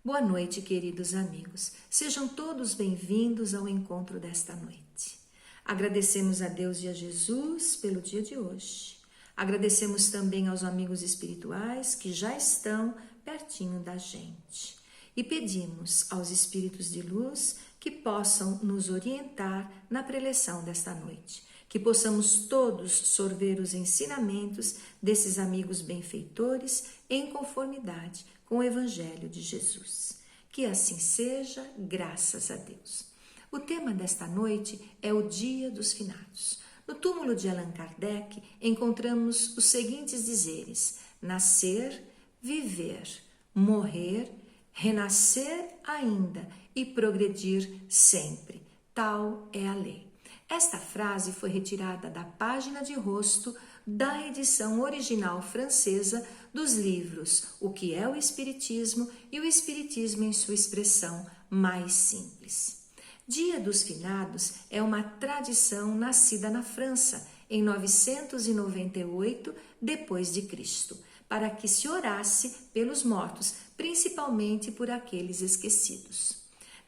Boa noite, queridos amigos. Sejam todos bem-vindos ao encontro desta noite. Agradecemos a Deus e a Jesus pelo dia de hoje. Agradecemos também aos amigos espirituais que já estão pertinho da gente. E pedimos aos espíritos de luz que possam nos orientar na preleção desta noite. Que possamos todos sorver os ensinamentos desses amigos benfeitores em conformidade com o Evangelho de Jesus. Que assim seja, graças a Deus. O tema desta noite é o Dia dos Finados. No túmulo de Allan Kardec encontramos os seguintes dizeres: nascer, viver, morrer, renascer ainda e progredir sempre. Tal é a lei. Esta frase foi retirada da página de rosto da edição original francesa dos livros O que é o Espiritismo e o Espiritismo em sua expressão mais simples. Dia dos Finados é uma tradição nascida na França em 998 d.C., para que se orasse pelos mortos, principalmente por aqueles esquecidos.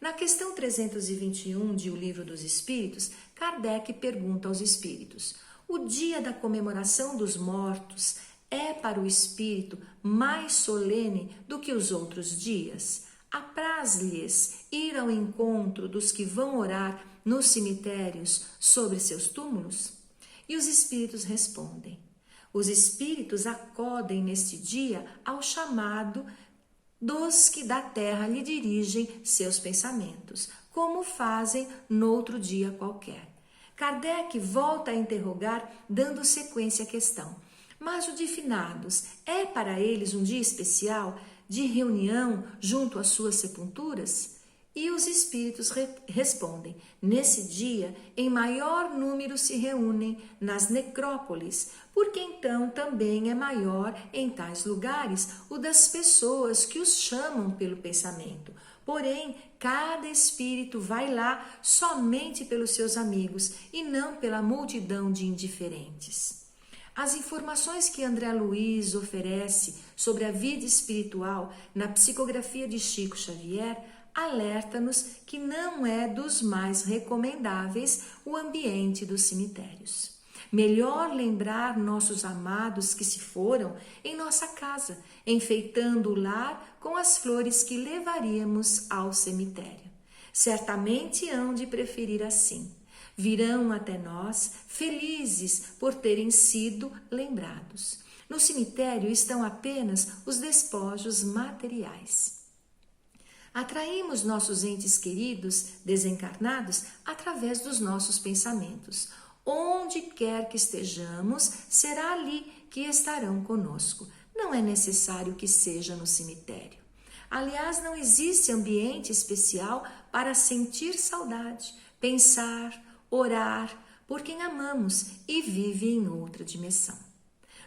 Na questão 321 de O Livro dos Espíritos, Kardec pergunta aos espíritos: o dia da comemoração dos mortos é para o espírito mais solene do que os outros dias? Apraz-lhes ir ao encontro dos que vão orar nos cemitérios sobre seus túmulos? E os espíritos respondem: os espíritos acodem neste dia ao chamado dos que da terra lhe dirigem seus pensamentos, como fazem noutro dia qualquer. Kardec volta a interrogar, dando sequência à questão: mas o de finados é para eles um dia especial de reunião junto às suas sepulturas? E os espíritos respondem: nesse dia, em maior número se reúnem nas necrópolis, porque então também é maior em tais lugares o das pessoas que os chamam pelo pensamento. Porém, cada espírito vai lá somente pelos seus amigos e não pela multidão de indiferentes. As informações que André Luiz oferece sobre a vida espiritual na psicografia de Chico Xavier alerta-nos que não é dos mais recomendáveis o ambiente dos cemitérios. Melhor lembrar nossos amados que se foram em nossa casa, enfeitando o lar com as flores que levaríamos ao cemitério. Certamente hão de preferir assim. Virão até nós felizes por terem sido lembrados. No cemitério estão apenas os despojos materiais. Atraímos nossos entes queridos, desencarnados, através dos nossos pensamentos. Onde quer que estejamos, será ali que estarão conosco. Não é necessário que seja no cemitério. Aliás, não existe ambiente especial para sentir saudade, pensar, orar por quem amamos e vive em outra dimensão.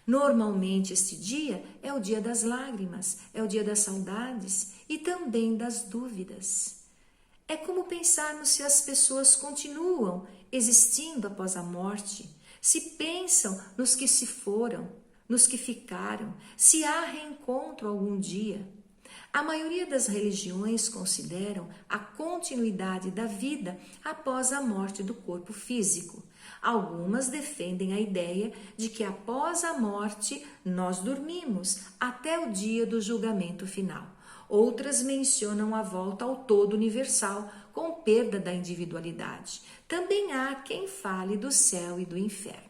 Normalmente este dia é o dia das lágrimas, é o dia das saudades e também das dúvidas. É como pensarmos se as pessoas continuam existindo após a morte, se pensam nos que se foram, nos que ficaram, se há reencontro algum dia. A maioria das religiões consideram a continuidade da vida após a morte do corpo físico. Algumas defendem a ideia de que após a morte nós dormimos até o dia do julgamento final. Outras mencionam a volta ao todo universal, com perda da individualidade. Também há quem fale do céu e do inferno.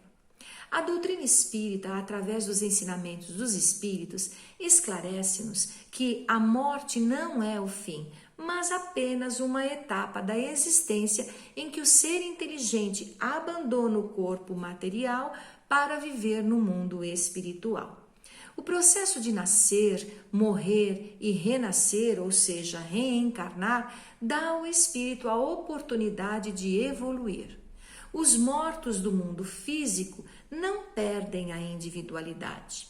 A doutrina espírita, através dos ensinamentos dos espíritos, esclarece-nos que a morte não é o fim, mas apenas uma etapa da existência em que o ser inteligente abandona o corpo material para viver no mundo espiritual. O processo de nascer, morrer e renascer, ou seja, reencarnar, dá ao espírito a oportunidade de evoluir. Os mortos do mundo físico não perdem a individualidade.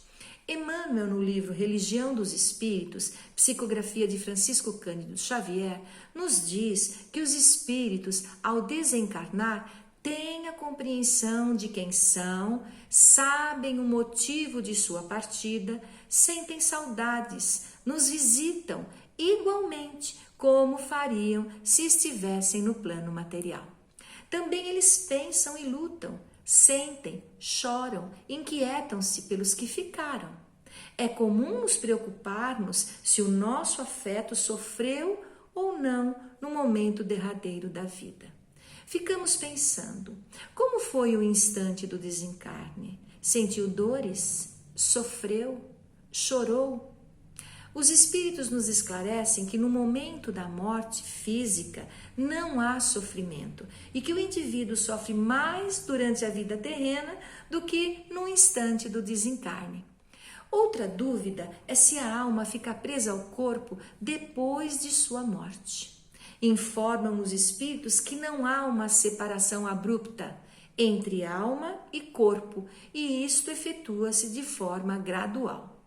Emmanuel, no livro Religião dos Espíritos, psicografia de Francisco Cândido Xavier, nos diz que os espíritos, ao desencarnar, têm a compreensão de quem são, sabem o motivo de sua partida, sentem saudades, nos visitam, igualmente igualmente como fariam se estivessem no plano material. Também eles pensam e lutam, sentem, choram, inquietam-se pelos que ficaram. É comum nos preocuparmos se o nosso afeto sofreu ou não no momento derradeiro da vida. Ficamos pensando, como foi o instante do desencarne? Sentiu dores? Sofreu? Chorou? Os espíritos nos esclarecem que no momento da morte física não há sofrimento e que o indivíduo sofre mais durante a vida terrena do que no instante do desencarne. Outra dúvida é se a alma fica presa ao corpo depois de sua morte. Informam os espíritos que não há uma separação abrupta entre alma e corpo, e isto efetua-se de forma gradual.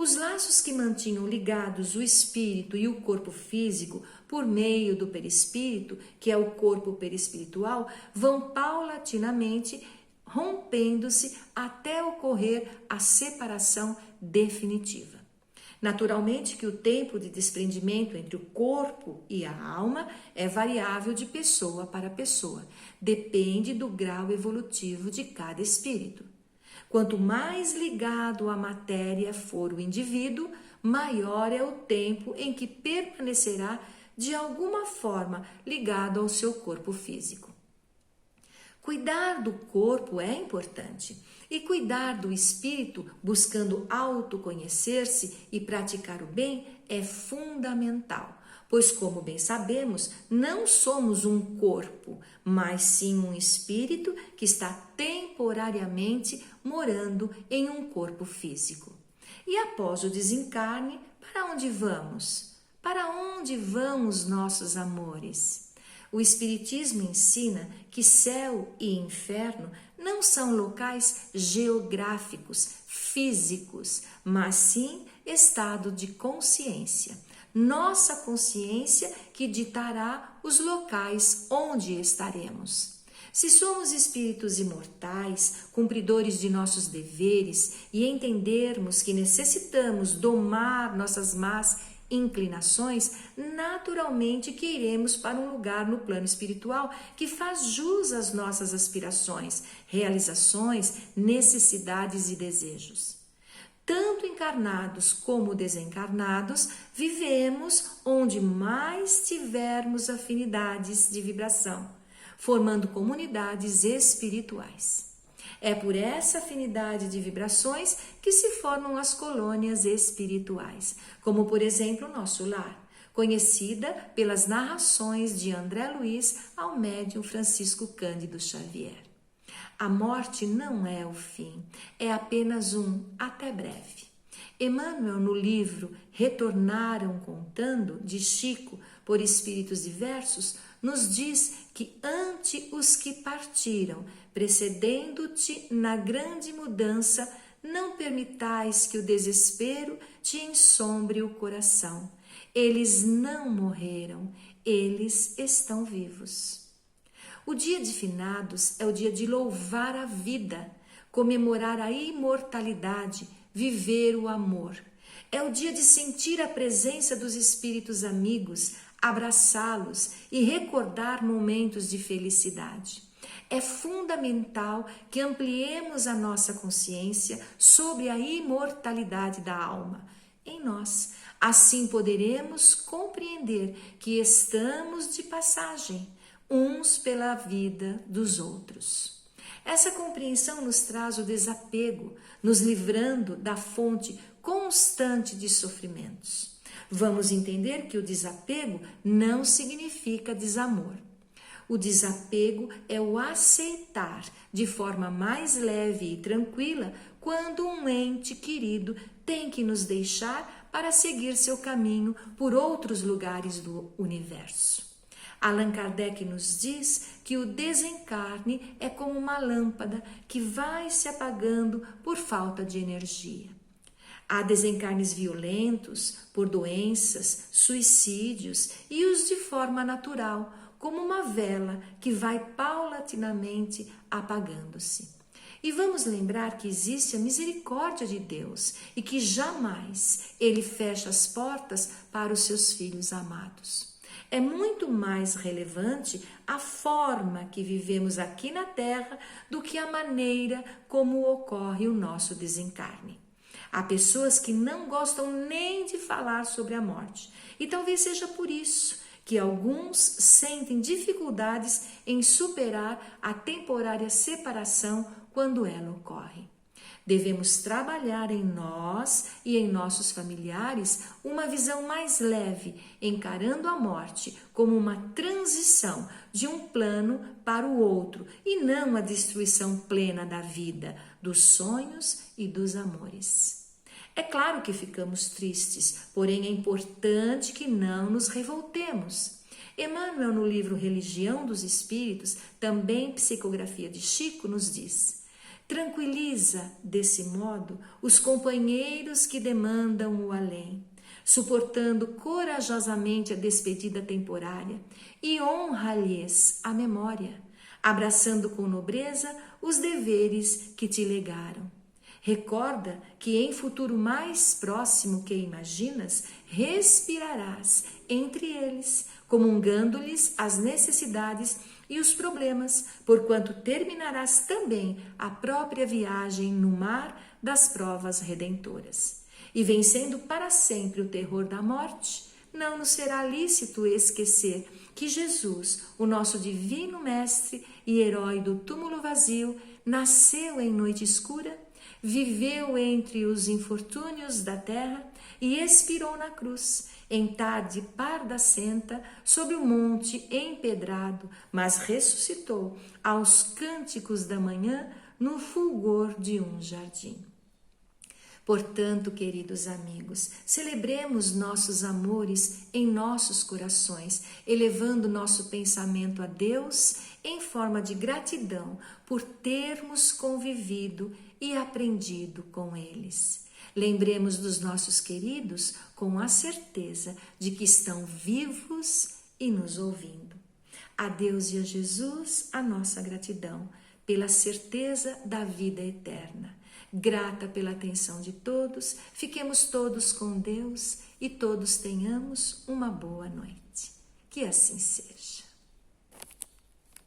Os laços que mantinham ligados o espírito e o corpo físico por meio do perispírito, que é o corpo perispiritual, vão paulatinamente rompendo-se até ocorrer a separação definitiva. Naturalmente que o tempo de desprendimento entre o corpo e a alma é variável de pessoa para pessoa, depende do grau evolutivo de cada espírito. Quanto mais ligado à matéria for o indivíduo, maior é o tempo em que permanecerá de alguma forma ligado ao seu corpo físico. Cuidar do corpo é importante e cuidar do espírito, buscando autoconhecer-se e praticar o bem, é fundamental, pois, como bem sabemos, não somos um corpo, mas sim um espírito que está temporariamente morando em um corpo físico. E após o desencarne, para onde vamos? Para onde vão os nossos amores? O Espiritismo ensina que céu e inferno não são locais geográficos, físicos, mas sim estado de consciência. Nossa consciência que ditará os locais onde estaremos. Se somos espíritos imortais, cumpridores de nossos deveres e entendermos que necessitamos domar nossas más inclinações, naturalmente que iremos para um lugar no plano espiritual que faz jus às nossas aspirações, realizações, necessidades e desejos. Tanto encarnados como desencarnados, vivemos onde mais tivermos afinidades de vibração, formando comunidades espirituais. É por essa afinidade de vibrações que se formam as colônias espirituais, como por exemplo o nosso lar, conhecida pelas narrações de André Luiz ao médium Francisco Cândido Xavier. A morte não é o fim, é apenas um até breve. Emmanuel, no livro Retornaram Contando, de Chico, por espíritos diversos, nos diz que ante os que partiram, precedendo-te na grande mudança, não permitais que o desespero te ensombre o coração. Eles não morreram, eles estão vivos. O dia de finados é o dia de louvar a vida, comemorar a imortalidade, viver o amor. É o dia de sentir a presença dos espíritos amigos, abraçá-los e recordar momentos de felicidade. É fundamental que ampliemos a nossa consciência sobre a imortalidade da alma em nós. Assim poderemos compreender que estamos de passagem, uns pela vida dos outros. Essa compreensão nos traz o desapego, nos livrando da fonte constante de sofrimentos. Vamos entender que o desapego não significa desamor. O desapego é o aceitar de forma mais leve e tranquila quando um ente querido tem que nos deixar para seguir seu caminho por outros lugares do universo. Allan Kardec nos diz que o desencarne é como uma lâmpada que vai se apagando por falta de energia. Há desencarnes violentos por doenças, suicídios e os de forma natural, como uma vela que vai paulatinamente apagando-se. E vamos lembrar que existe a misericórdia de Deus e que jamais Ele fecha as portas para os seus filhos amados. É muito mais relevante a forma que vivemos aqui na Terra do que a maneira como ocorre o nosso desencarne. Há pessoas que não gostam nem de falar sobre a morte, e talvez seja por isso que alguns sentem dificuldades em superar a temporária separação quando ela ocorre. Devemos trabalhar em nós e em nossos familiares uma visão mais leve, encarando a morte como uma transição de um plano para o outro e não a destruição plena da vida, dos sonhos e dos amores. É claro que ficamos tristes, porém é importante que não nos revoltemos. Emmanuel, no livro Religião dos Espíritos, também psicografia de Chico, nos diz: tranquiliza, desse modo, os companheiros que demandam o além, suportando corajosamente a despedida temporária, e honra-lhes a memória, abraçando com nobreza os deveres que te legaram. Recorda que em futuro mais próximo que imaginas, respirarás entre eles, comungando-lhes as necessidades e os problemas, porquanto terminarás também a própria viagem no mar das provas redentoras. E vencendo para sempre o terror da morte, não nos será lícito esquecer que Jesus, o nosso divino mestre e herói do túmulo vazio, nasceu em noite escura, viveu entre os infortúnios da terra e expirou na cruz, em tarde pardacenta, sobre o monte empedrado, mas ressuscitou aos cânticos da manhã no fulgor de um jardim. Portanto, queridos amigos, celebremos nossos amores em nossos corações, elevando nosso pensamento a Deus em forma de gratidão por termos convivido e aprendido com eles. Lembremos dos nossos queridos com a certeza de que estão vivos e nos ouvindo. A Deus e a Jesus a nossa gratidão pela certeza da vida eterna. Grata pela atenção de todos, fiquemos todos com Deus e todos tenhamos uma boa noite. Que assim seja.